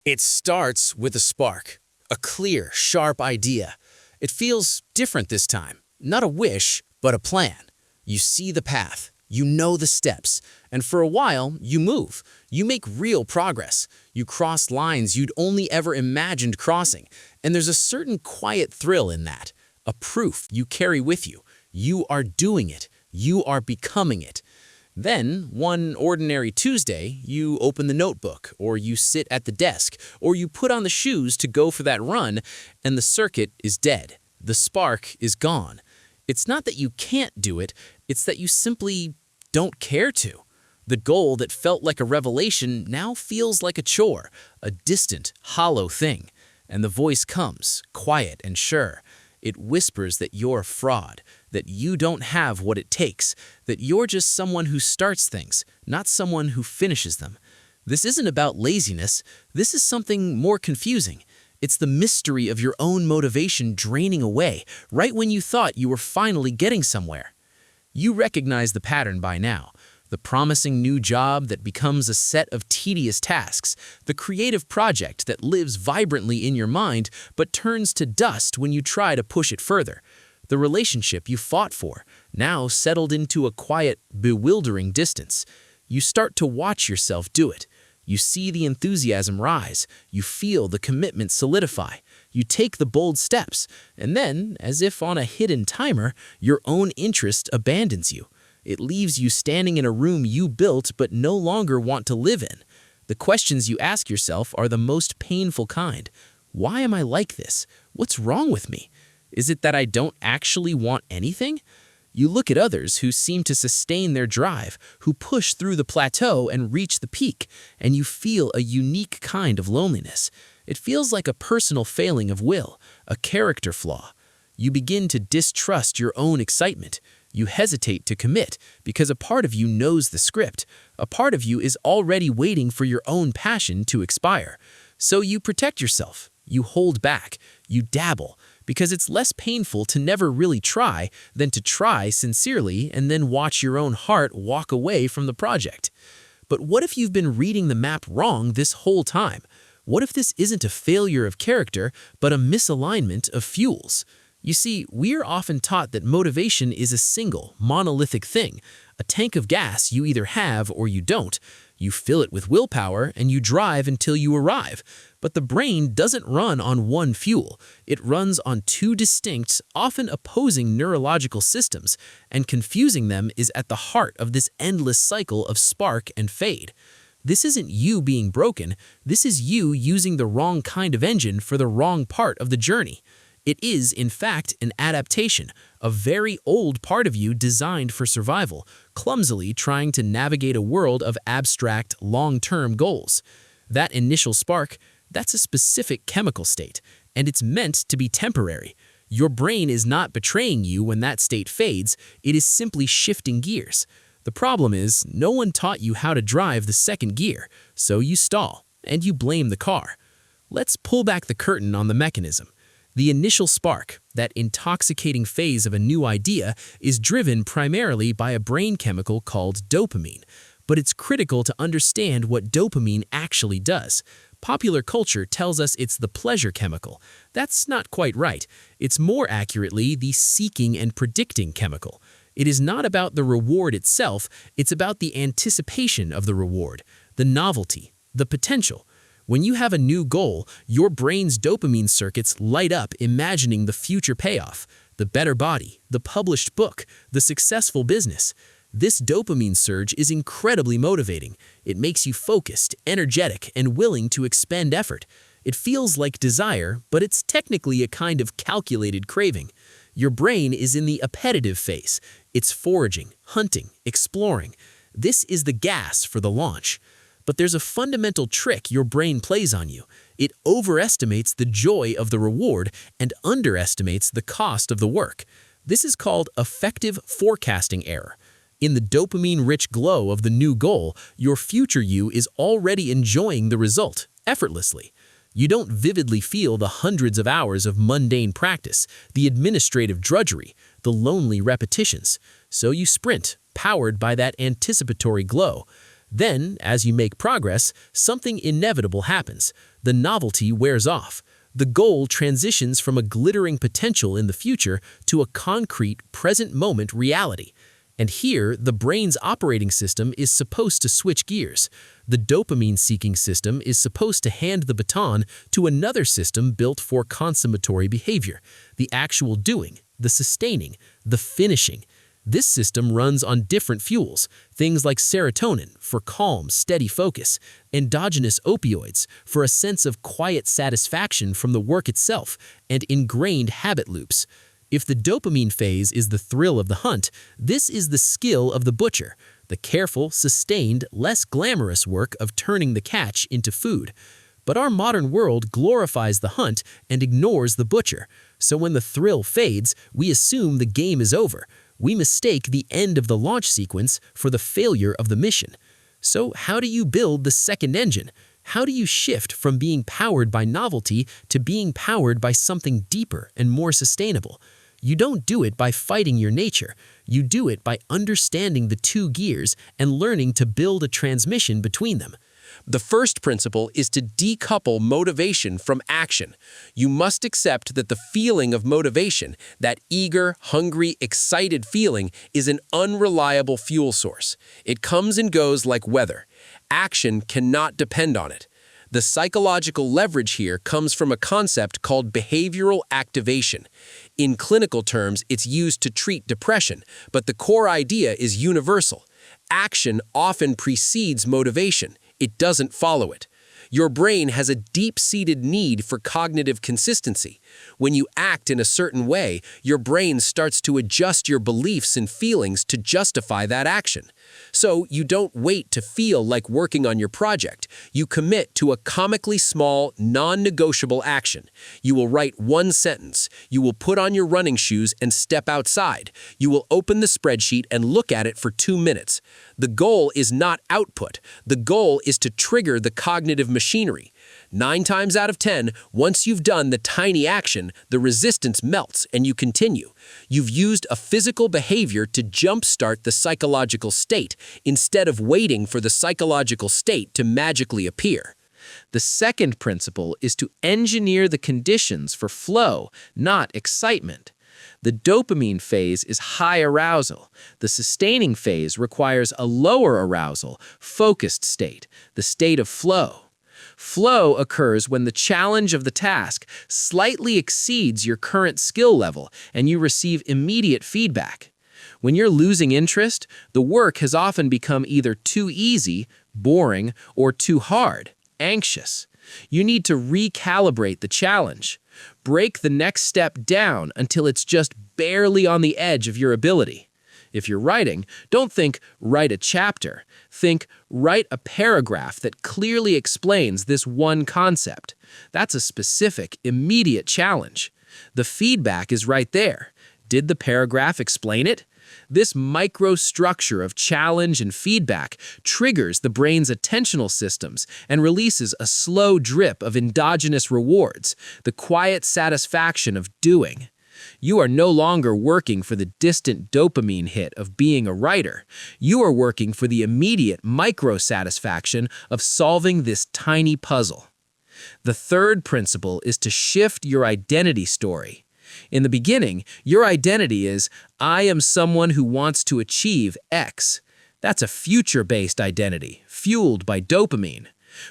It starts with a spark, a clear, sharp idea. It feels different this time. Not a wish, but a plan. You see the path, you know the steps, and for a while, you move. You make real progress. You cross lines you'd only ever imagined crossing, and there's a certain quiet thrill in that, a proof you carry with you. You are doing it. You are becoming it. Then, one ordinary Tuesday, you open the notebook, or you sit at the desk, or you put on the shoes to go for that run, and the circuit is dead. The spark is gone. It's not that you can't do it, it's that you simply don't care to. The goal that felt like a revelation now feels like a chore, a distant, hollow thing. And the voice comes, quiet and sure. It whispers that you're a fraud, that you don't have what it takes, that you're just someone who starts things, not someone who finishes them. This isn't about laziness. This is something more confusing. It's the mystery of your own motivation draining away right when you thought you were finally getting somewhere. You recognize the pattern by now. The promising new job that becomes a set of tedious tasks, the creative project that lives vibrantly in your mind but turns to dust when you try to push it further. The relationship you fought for, now settled into a quiet, bewildering distance. You start to watch yourself do it. You see the enthusiasm rise. You feel the commitment solidify. You take the bold steps, and then, as if on a hidden timer, your own interest abandons you. It leaves you standing in a room you built but no longer want to live in. The questions you ask yourself are the most painful kind. Why am I like this? What's wrong with me? Is it that I don't actually want anything? You look at others who seem to sustain their drive, who push through the plateau and reach the peak, and you feel a unique kind of loneliness. It feels like a personal failing of will, a character flaw. You begin to distrust your own excitement. You hesitate to commit because a part of you knows the script. A part of you is already waiting for your own passion to expire. So you protect yourself. You hold back. You dabble because it's less painful to never really try than to try sincerely and then watch your own heart walk away from the project. But what if you've been reading the map wrong this whole time? What if this isn't a failure of character, but a misalignment of fuels? You see, we're often taught that motivation is a single, monolithic thing, a tank of gas you either have or you don't. You fill it with willpower and you drive until you arrive. But the brain doesn't run on one fuel. It runs on two distinct, often opposing neurological systems, and confusing them is at the heart of this endless cycle of spark and fade. This isn't you being broken. This is you using the wrong kind of engine for the wrong part of the journey. It is, in fact, an adaptation, a very old part of you designed for survival, clumsily trying to navigate a world of abstract, long-term goals. That initial spark, that's a specific chemical state, and it's meant to be temporary. Your brain is not betraying you when that state fades, it is simply shifting gears. The problem is, no one taught you how to drive the second gear, so you stall, and you blame the car. Let's pull back the curtain on the mechanism. The initial spark, that intoxicating phase of a new idea, is driven primarily by a brain chemical called dopamine. But it's critical to understand what dopamine actually does. Popular culture tells us it's the pleasure chemical. That's not quite right. It's more accurately the seeking and predicting chemical. It is not about the reward itself, it's about the anticipation of the reward, the novelty, the potential. When you have a new goal, your brain's dopamine circuits light up imagining the future payoff, the better body, the published book, the successful business. This dopamine surge is incredibly motivating. It makes you focused, energetic, and willing to expend effort. It feels like desire, but it's technically a kind of calculated craving. Your brain is in the appetitive phase. It's foraging, hunting, exploring. This is the gas for the launch. But there's a fundamental trick your brain plays on you. It overestimates the joy of the reward and underestimates the cost of the work. This is called effective forecasting error. In the dopamine-rich glow of the new goal, your future you is already enjoying the result, effortlessly. You don't vividly feel the hundreds of hours of mundane practice, the administrative drudgery, the lonely repetitions. So you sprint, powered by that anticipatory glow. Then, as you make progress, something inevitable happens. The novelty wears off. The goal transitions from a glittering potential in the future to a concrete, present-moment reality. And here, the brain's operating system is supposed to switch gears. The dopamine-seeking system is supposed to hand the baton to another system built for consummatory behavior, the actual doing, the sustaining, the finishing. This system runs on different fuels, things like serotonin for calm, steady focus, endogenous opioids for a sense of quiet satisfaction from the work itself, and ingrained habit loops. If the dopamine phase is the thrill of the hunt, this is the skill of the butcher, the careful, sustained, less glamorous work of turning the catch into food. But our modern world glorifies the hunt and ignores the butcher. So when the thrill fades, we assume the game is over. We mistake the end of the launch sequence for the failure of the mission. So how do you build the second engine? How do you shift from being powered by novelty to being powered by something deeper and more sustainable? You don't do it by fighting your nature. You do it by understanding the two gears and learning to build a transmission between them. The first principle is to decouple motivation from action. You must accept that the feeling of motivation, that eager, hungry, excited feeling, is an unreliable fuel source. It comes and goes like weather. Action cannot depend on it. The psychological leverage here comes from a concept called behavioral activation. In clinical terms, it's used to treat depression, but the core idea is universal. Action often precedes motivation. It doesn't follow it. Your brain has a deep-seated need for cognitive consistency. When you act in a certain way, your brain starts to adjust your beliefs and feelings to justify that action. So you don't wait to feel like working on your project. You commit to a comically small, non-negotiable action. You will write one sentence. You will put on your running shoes and step outside. You will open the spreadsheet and look at it for 2 minutes. The goal is not output. The goal is to trigger the cognitive machinery. 9 times out of 10, once you've done the tiny action, the resistance melts and you continue. You've used a physical behavior to jumpstart the psychological state instead of waiting for the psychological state to magically appear. The second principle is to engineer the conditions for flow, not excitement. The dopamine phase is high arousal. The sustaining phase requires a lower arousal, focused state, the state of flow. Flow occurs when the challenge of the task slightly exceeds your current skill level and you receive immediate feedback. When you're losing interest, the work has often become either too easy, boring, or too hard, anxious. You need to recalibrate the challenge. Break the next step down until it's just barely on the edge of your ability. If you're writing, don't think, write a chapter. Think, write a paragraph that clearly explains this one concept. That's a specific, immediate challenge. The feedback is right there. Did the paragraph explain it? This microstructure of challenge and feedback triggers the brain's attentional systems and releases a slow drip of endogenous rewards, the quiet satisfaction of doing. You are no longer working for the distant dopamine hit of being a writer. You are working for the immediate micro-satisfaction of solving this tiny puzzle. The third principle is to shift your identity story. In the beginning, your identity is, I am someone who wants to achieve X. That's a future-based identity, fueled by dopamine.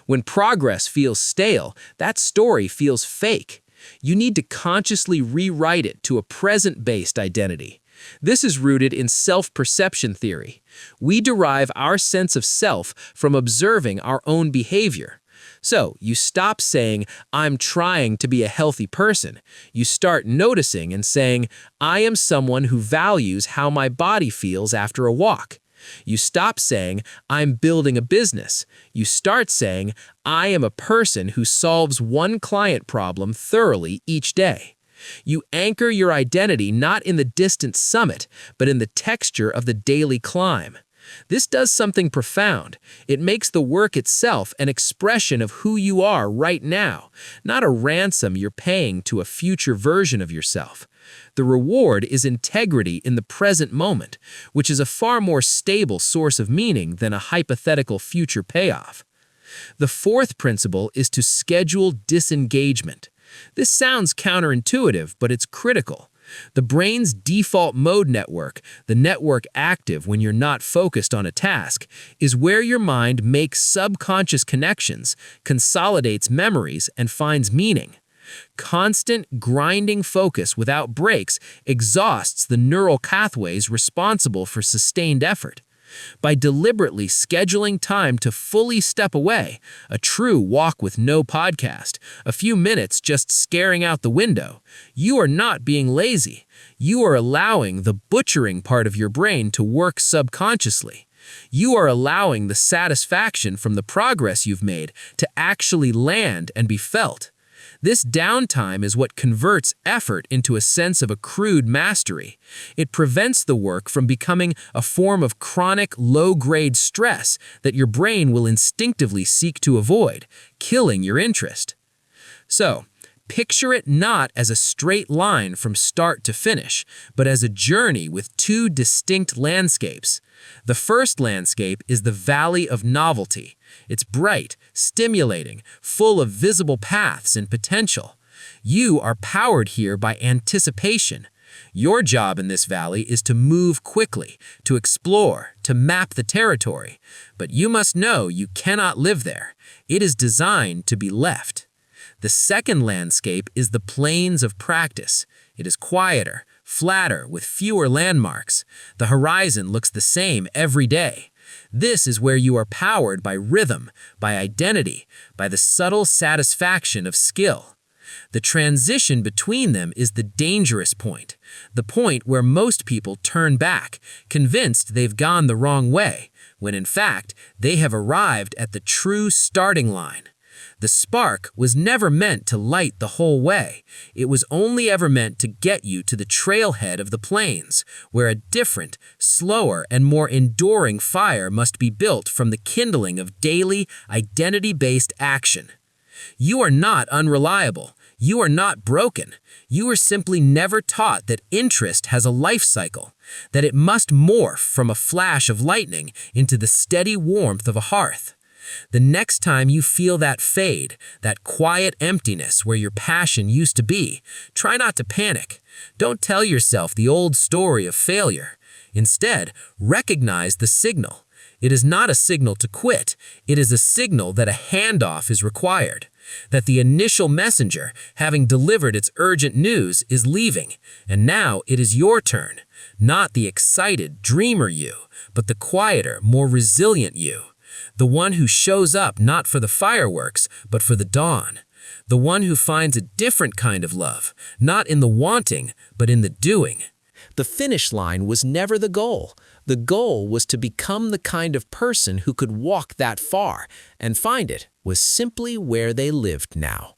When progress feels stale, that story feels fake. You need to consciously rewrite it to a present-based identity. This is rooted in self-perception theory. We derive our sense of self from observing our own behavior. So, you stop saying, I'm trying to be a healthy person. You start noticing and saying, I am someone who values how my body feels after a walk. You stop saying, I'm building a business. You start saying, I am a person who solves one client problem thoroughly each day. You anchor your identity not in the distant summit, but in the texture of the daily climb. This does something profound. It makes the work itself an expression of who you are right now, not a ransom you're paying to a future version of yourself. The reward is integrity in the present moment, which is a far more stable source of meaning than a hypothetical future payoff. The fourth principle is to schedule disengagement. This sounds counterintuitive, but it's critical. The brain's default mode network, the network active when you're not focused on a task, is where your mind makes subconscious connections, consolidates memories, and finds meaning. Constant, grinding focus without breaks exhausts the neural pathways responsible for sustained effort. By deliberately scheduling time to fully step away, a true walk with no podcast, a few minutes just staring out the window, you are not being lazy. You are allowing the butchering part of your brain to work subconsciously. You are allowing the satisfaction from the progress you've made to actually land and be felt. This downtime is what converts effort into a sense of accrued mastery. It prevents the work from becoming a form of chronic, low-grade stress that your brain will instinctively seek to avoid, killing your interest. So, picture it not as a straight line from start to finish, but as a journey with two distinct landscapes. The first landscape is the Valley of Novelty. It's bright, stimulating, full of visible paths and potential. You are powered here by anticipation. Your job in this valley is to move quickly, to explore, to map the territory. But you must know you cannot live there. It is designed to be left. The second landscape is the Plains of Practice. It is quieter, flatter, with fewer landmarks. The horizon looks the same every day. This is where you are powered by rhythm, by identity, by the subtle satisfaction of skill. The transition between them is the dangerous point, the point where most people turn back, convinced they've gone the wrong way, when in fact they have arrived at the true starting line. The spark was never meant to light the whole way. It was only ever meant to get you to the trailhead of the plains, where a different, slower, and more enduring fire must be built from the kindling of daily, identity-based action. You are not unreliable. You are not broken. You are simply never taught that interest has a life cycle, that it must morph from a flash of lightning into the steady warmth of a hearth. The next time you feel that fade, that quiet emptiness where your passion used to be, try not to panic. Don't tell yourself the old story of failure. Instead, recognize the signal. It is not a signal to quit. It is a signal that a handoff is required, that the initial messenger, having delivered its urgent news, is leaving, and now it is your turn. Not the excited dreamer you, but the quieter, more resilient you. The one who shows up not for the fireworks, but for the dawn. The one who finds a different kind of love, not in the wanting, but in the doing. The finish line was never the goal. The goal was to become the kind of person who could walk that far, and find it was simply where they lived now.